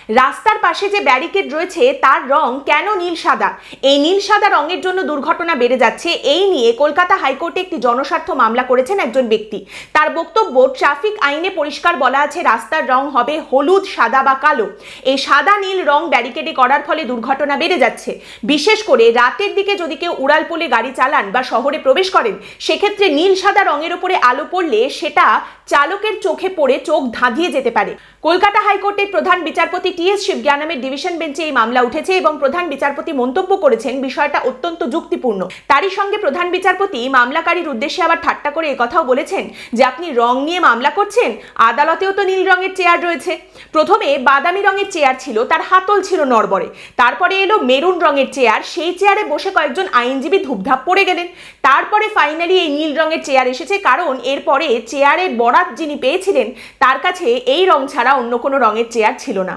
রাস্তার পাশে যে ব্যারিকেড রয়েছে তার রং কেন নীল সাদা? এই নীল সাদা রঙের জন্য দুর্ঘটনা বেড়ে যাচ্ছে, এই নিয়ে কলকাতা হাইকোর্টে একটি জনস্বার্থ মামলা করেছেন একজন ব্যক্তি। তার বক্তব্য, ট্রাফিক আইনে পরিষ্কার বলা আছে রাস্তার রং হবে হলুদ, সাদা বা কালো। এই সাদা নীল রং ব্যারিকেডে করার ফলে দুর্ঘটনা বেড়ে যাচ্ছে। বিশেষ করে রাতের দিকে যদি কেউ উড়ালপুলে গাড়ি চালান বা শহরে প্রবেশ করেন, সেক্ষেত্রে নীল সাদা রঙের উপরে আলো পড়লে সেটা চালকের চোখে পড়ে চোখ ধাঁধিয়ে যেতে পারে। কলকাতা হাইকোর্টের প্রধান বিচারপতি টি.এস. শিবজ্ঞানমের ডিভিশন বেঞ্চে এই মামলা উঠেছে এবং প্রধান বিচারপতি মন্তব্য করেছেন বিষয়টা অত্যন্ত যুক্তিপূর্ণ। তারই সঙ্গে প্রধান বিচারপতি মামলাকারীর উদ্দেশ্যে আবার ঠাট্টা করে একথাও বলেছেন যে আপনি রং নিয়ে মামলা করছেন, আদালতেও তো নীল রঙের চেয়ার রয়েছে। প্রথমে বাদামি রঙের চেয়ার ছিল, তার হাতল ছিল নড়বড়ে। তারপরে এলো মেরুন রঙের চেয়ার, সেই চেয়ারে বসে কয়েকজন আইনজীবী ধুপধাপ পড়ে গেলেন। তারপরে ফাইনালি এই নীল রঙের চেয়ার এসেছে, কারণ এরপরে চেয়ারের বরাত যিনি পেয়েছিলেন তার কাছে এই রং ছাড়া অন্য কোনো রঙের চেয়ার ছিল না।